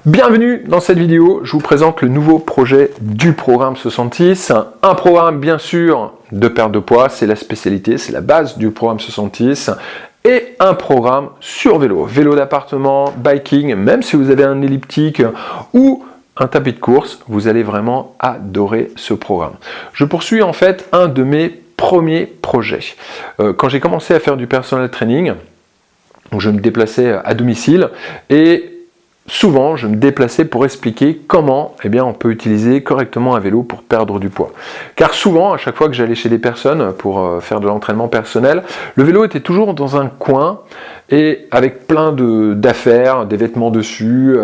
Bienvenue dans cette vidéo, je vous présente le nouveau projet du programme 66. Un programme bien sûr de perte de poids, c'est la spécialité, c'est la base du programme 66. Et un programme sur vélo, vélo d'appartement, biking, même si vous avez un elliptique ou un tapis de course, vous allez vraiment adorer ce programme. Je poursuis en fait un de mes premiers projets. Quand j'ai commencé à faire du personal training, je me déplaçais à domicile et souvent, je me déplaçais pour expliquer comment on peut utiliser correctement un vélo pour perdre du poids. Car souvent, à chaque fois que j'allais chez des personnes pour faire de l'entraînement personnel, le vélo était toujours dans un coin et avec plein d'affaires, des vêtements dessus,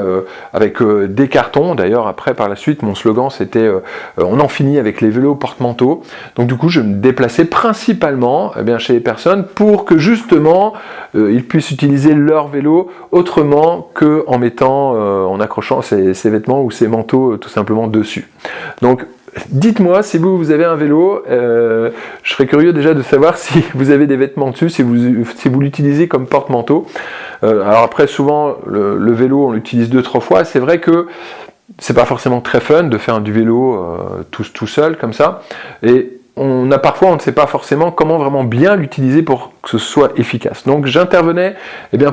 avec des cartons. D'ailleurs, après, par la suite, mon slogan, c'était on en finit avec les vélos porte-manteaux. Donc du coup, je me déplaçais principalement chez les personnes pour que justement, ils puissent utiliser leur vélo autrement qu'en en accrochant ces vêtements ou ces manteaux tout simplement dessus. Donc dites-moi si vous avez un vélo, je serais curieux déjà de savoir si vous avez des vêtements dessus, si vous l'utilisez comme porte-manteau. Alors après souvent le vélo on l'utilise 2-3 fois, c'est vrai que c'est pas forcément très fun de faire du vélo tout seul comme ça, et on ne sait pas forcément comment vraiment bien l'utiliser pour que ce soit efficace. Donc j'intervenais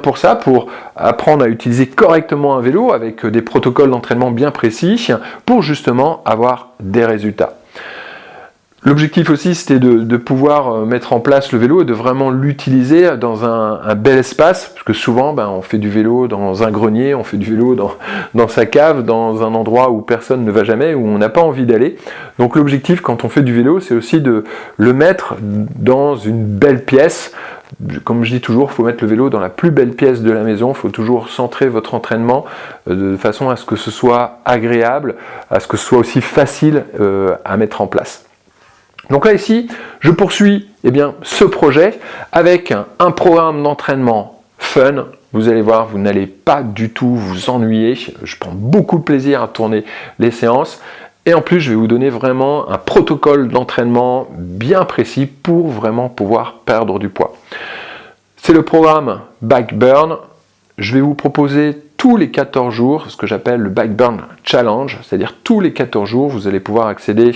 pour ça, pour apprendre à utiliser correctement un vélo avec des protocoles d'entraînement bien précis pour justement avoir des résultats. L'objectif aussi, c'était de pouvoir mettre en place le vélo et de vraiment l'utiliser dans un bel espace, parce que souvent, on fait du vélo dans un grenier, on fait du vélo dans sa cave, dans un endroit où personne ne va jamais, où on n'a pas envie d'aller. Donc l'objectif, quand on fait du vélo, c'est aussi de le mettre dans une belle pièce. Comme je dis toujours, il faut mettre le vélo dans la plus belle pièce de la maison, il faut toujours centrer votre entraînement de façon à ce que ce soit agréable, à ce que ce soit aussi facile à mettre en place. Donc là ici, je poursuis ce projet avec un programme d'entraînement fun. Vous allez voir, vous n'allez pas du tout vous ennuyer. Je prends beaucoup de plaisir à tourner les séances. Et en plus, je vais vous donner vraiment un protocole d'entraînement bien précis pour vraiment pouvoir perdre du poids. C'est le programme Bike Burn. Je vais vous proposer tous les 14 jours ce que j'appelle le Bike Burn Challenge, c'est-à-dire tous les 14 jours, vous allez pouvoir accéder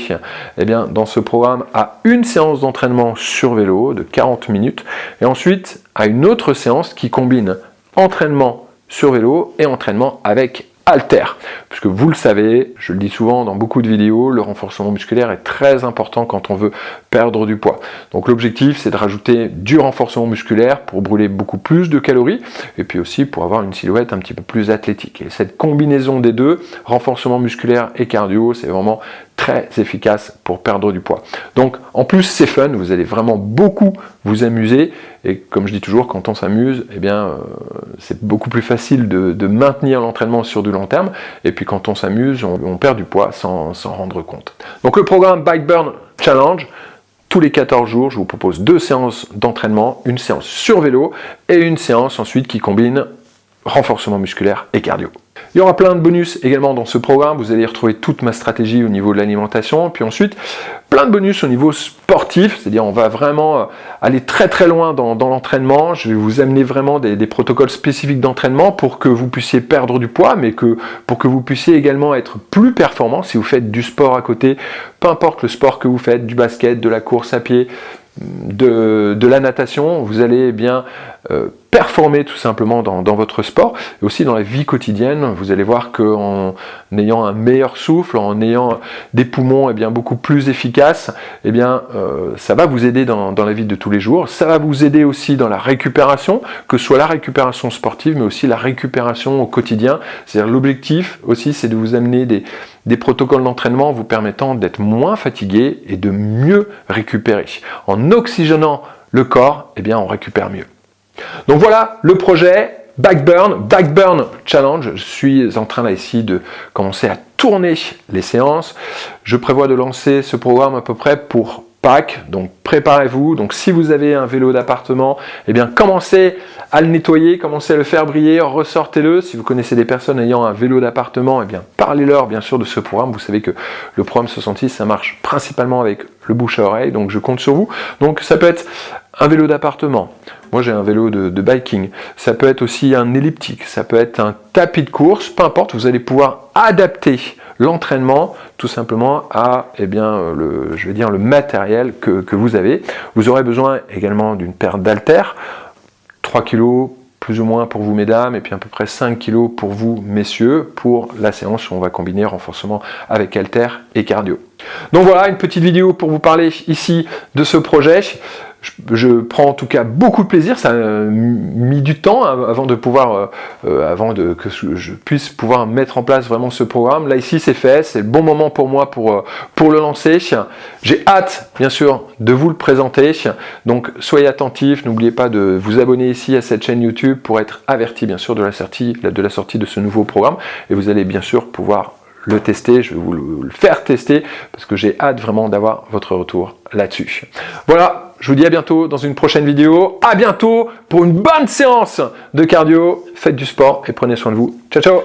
dans ce programme à une séance d'entraînement sur vélo de 40 minutes et ensuite à une autre séance qui combine entraînement sur vélo et entraînement avec haltères, puisque vous le savez, je le dis souvent dans beaucoup de vidéos, le renforcement musculaire est très important quand on veut perdre du poids. Donc l'objectif, c'est de rajouter du renforcement musculaire pour brûler beaucoup plus de calories, et puis aussi pour avoir une silhouette un petit peu plus athlétique. Et cette combinaison des deux, renforcement musculaire et cardio, c'est vraiment très efficace pour perdre du poids. Donc en plus c'est fun, vous allez vraiment beaucoup vous amuser, et comme je dis toujours, quand on s'amuse, c'est beaucoup plus facile de maintenir l'entraînement sur du long terme, et puis quand on s'amuse, on perd du poids sans s'en rendre compte. Donc le programme Bike Burn Challenge, tous les 14 jours, je vous propose 2 séances d'entraînement, une séance sur vélo et une séance ensuite qui combine renforcement musculaire et cardio. Il y aura plein de bonus également dans ce programme, vous allez y retrouver toute ma stratégie au niveau de l'alimentation, puis ensuite plein de bonus au niveau sportif, c'est-à-dire on va vraiment aller très loin dans l'entraînement, je vais vous amener vraiment des protocoles spécifiques d'entraînement pour que vous puissiez perdre du poids, mais pour que vous puissiez également être plus performant si vous faites du sport à côté, peu importe le sport que vous faites, du basket, de la course à pied, de la natation, vous allez performer tout simplement dans votre sport et aussi dans la vie quotidienne. Vous allez voir qu'en ayant un meilleur souffle, en ayant des poumons beaucoup plus efficaces, ça va vous aider dans la vie de tous les jours. Ça va vous aider aussi dans la récupération, que ce soit la récupération sportive, mais aussi la récupération au quotidien. C'est-à-dire l'objectif aussi, c'est de vous amener des protocoles d'entraînement vous permettant d'être moins fatigué et de mieux récupérer. En oxygénant le corps, on récupère mieux. Donc voilà le projet Bike Burn Challenge. Je suis en train là ici de commencer à tourner les séances. Je prévois de lancer ce programme à peu près pour Pâques, donc préparez-vous. Donc si vous avez un vélo d'appartement, commencez à le nettoyer, commencez à le faire briller, ressortez-le. Si vous connaissez des personnes ayant un vélo d'appartement, parlez-leur bien sûr de ce programme. Vous savez que le programme 66, ça marche principalement avec le bouche à oreille, donc je compte sur vous. Donc ça peut être un vélo d'appartement, Moi j'ai un vélo de biking, ça peut être aussi un elliptique, ça peut être un tapis de course, peu importe, vous allez pouvoir adapter l'entraînement tout simplement à le matériel que vous avez. Vous aurez besoin également d'une paire d'haltères, 3 kg plus ou moins pour vous mesdames, et puis à peu près 5 kg pour vous messieurs, pour la séance où on va combiner renforcement avec haltères et cardio. Donc voilà, une petite vidéo pour vous parler ici de ce projet. Je prends en tout cas beaucoup de plaisir, ça a mis du temps avant de pouvoir, que je puisse pouvoir mettre en place vraiment ce programme. Là ici c'est fait, c'est le bon moment pour moi pour le lancer. J'ai hâte bien sûr de vous le présenter, donc soyez attentifs, n'oubliez pas de vous abonner ici à cette chaîne YouTube pour être averti bien sûr de la sortie de ce nouveau programme, et vous allez bien sûr pouvoir le tester, je vais vous le faire tester parce que j'ai hâte vraiment d'avoir votre retour là-dessus. Voilà, je vous dis à bientôt dans une prochaine vidéo. À bientôt pour une bonne séance de cardio. Faites du sport et prenez soin de vous. Ciao, ciao!